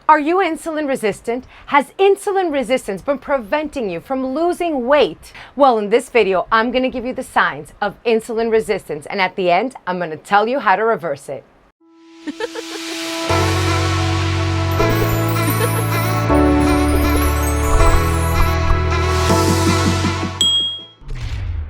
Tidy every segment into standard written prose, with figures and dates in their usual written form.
Are you insulin resistant? Has insulin resistance been preventing you from losing weight? Well, in this video, I'm going to give you the signs of insulin resistance, and at the end, I'm going to tell you how to reverse it.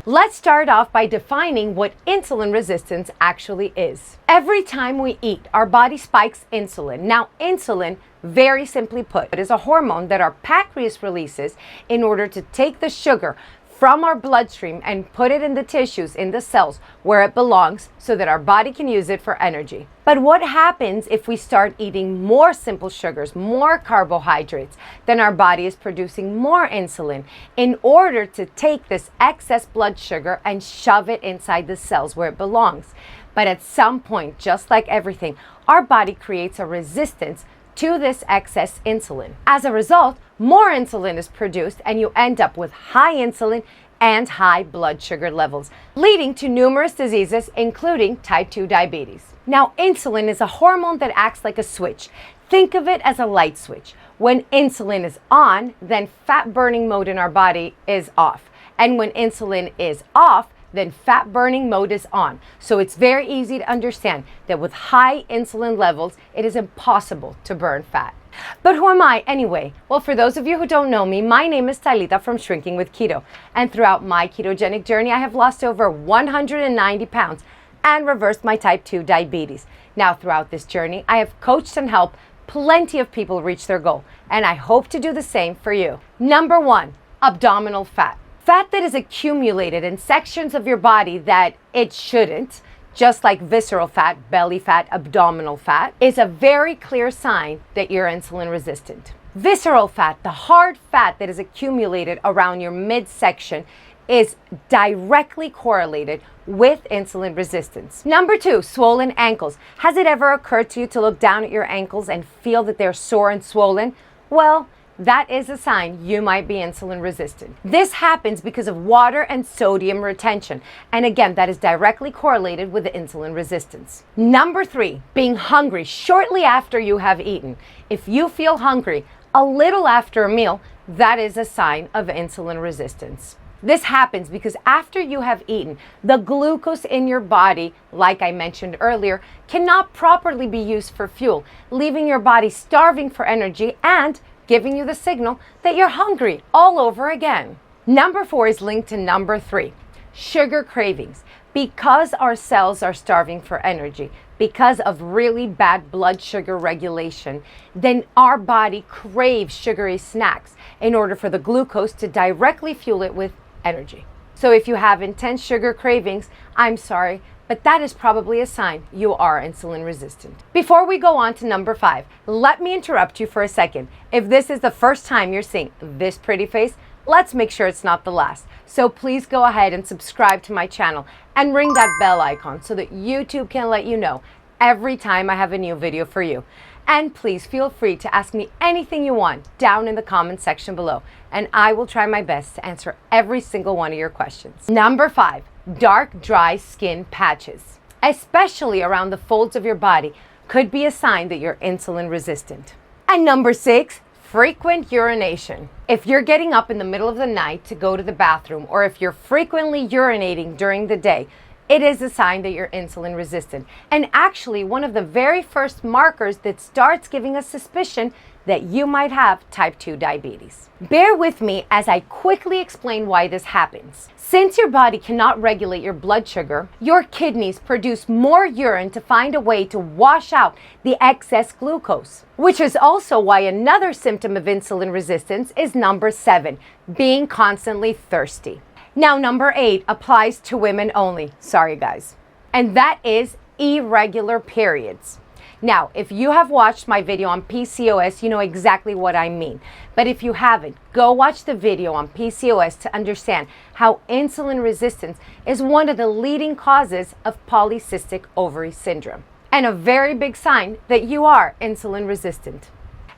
Let's start off by defining what insulin resistance actually is. Every time we eat, our body spikes insulin. Now, insulin, very simply put, is a hormone that our pancreas releases in order to take the sugar from our bloodstream and put it in the tissues, in the cells, where it belongs so that our body can use it for energy. But what happens if we start eating more simple sugars, more carbohydrates? Then our body is producing more insulin in order to take this excess blood sugar and shove it inside the cells where it belongs. But at some point, just like everything, our body creates a resistance to this excess insulin. As a result, more insulin is produced and you end up with high insulin and high blood sugar levels, leading to numerous diseases, including type 2 diabetes. Now, insulin is a hormone that acts like a switch. Think of it as a light switch. When insulin is on, then fat burning mode in our body is off. And when insulin is off, then fat burning mode is on. So it's very easy to understand that with high insulin levels, it is impossible to burn fat. But who am I anyway? Well, for those of you who don't know me, my name is Talita from Shrinking with Keto. And throughout my ketogenic journey, I have lost over 190 pounds and reversed my type 2 diabetes. Now, throughout this journey, I have coached and helped plenty of people reach their goal. And I hope to do the same for you. Number 1, abdominal fat. Fat that is accumulated in sections of your body that it shouldn't, just like visceral fat, belly fat, abdominal fat, is a very clear sign that you're insulin resistant. Visceral fat, the hard fat that is accumulated around your midsection, is directly correlated with insulin resistance. Number 2, swollen ankles. Has it ever occurred to you to look down at your ankles and feel that they're sore and swollen? Well, that is a sign you might be insulin resistant. This happens because of water and sodium retention. And again, that is directly correlated with the insulin resistance. Number 3, being hungry shortly after you have eaten. If you feel hungry a little after a meal, that is a sign of insulin resistance. This happens because after you have eaten, the glucose in your body, like I mentioned earlier, cannot properly be used for fuel, leaving your body starving for energy and giving you the signal that you're hungry all over again. Number 4 is linked to number 3, sugar cravings. Because our cells are starving for energy, because of really bad blood sugar regulation, then our body craves sugary snacks in order for the glucose to directly fuel it with energy. So if you have intense sugar cravings, I'm sorry, but that is probably a sign you are insulin resistant. Before we go on to number 5, let me interrupt you for a second. If this is the first time you're seeing this pretty face, let's make sure it's not the last. So please go ahead and subscribe to my channel and ring that bell icon so that YouTube can let you know every time I have a new video for you. And please feel free to ask me anything you want down in the comment section below, and I will try my best to answer every single one of your questions. Number 5, dark, dry skin patches, especially around the folds of your body, could be a sign that you're insulin resistant. And number 6, frequent urination. If you're getting up in the middle of the night to go to the bathroom, or if you're frequently urinating during the day, it is a sign that you're insulin resistant. And actually, one of the very first markers that starts giving us suspicion that you might have type 2 diabetes. Bear with me as I quickly explain why this happens. Since your body cannot regulate your blood sugar, your kidneys produce more urine to find a way to wash out the excess glucose, which is also why another symptom of insulin resistance is number 7, being constantly thirsty. Now, number 8 applies to women only. Sorry, guys. And that is irregular periods. Now, if you have watched my video on PCOS, you know exactly what I mean. But if you haven't, go watch the video on PCOS to understand how insulin resistance is one of the leading causes of polycystic ovary syndrome, and a very big sign that you are insulin resistant.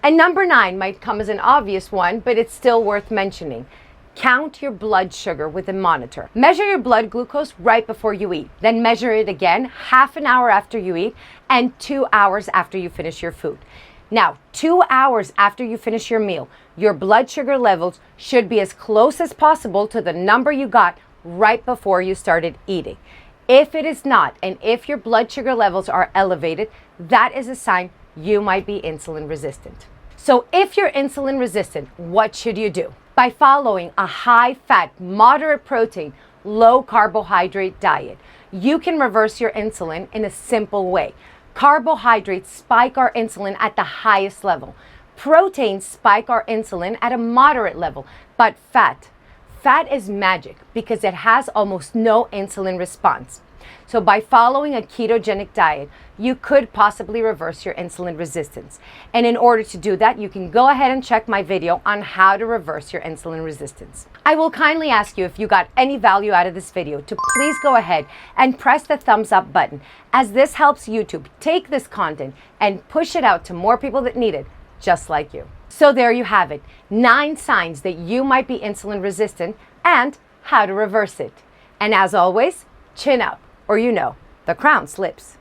And number 9 might come as an obvious one, but it's still worth mentioning. Count your blood sugar with a monitor. Measure your blood glucose right before you eat. Then measure it again half an hour after you eat and 2 hours after you finish your food. Now, 2 hours after you finish your meal, your blood sugar levels should be as close as possible to the number you got right before you started eating. If it is not, and if your blood sugar levels are elevated, that is a sign you might be insulin resistant. So if you're insulin resistant, what should you do? By following a high-fat, moderate protein, low carbohydrate diet, you can reverse your insulin in a simple way. Carbohydrates spike our insulin at the highest level. Proteins spike our insulin at a moderate level, but fat is magic because it has almost no insulin response. So by following a ketogenic diet, you could possibly reverse your insulin resistance. And in order to do that, you can go ahead and check my video on how to reverse your insulin resistance. I will kindly ask you, if you got any value out of this video, to please go ahead and press the thumbs up button, as this helps YouTube take this content and push it out to more people that need it, just like you. So there you have it, 9 signs that you might be insulin resistant and how to reverse it. And as always, chin up, or the crown slips.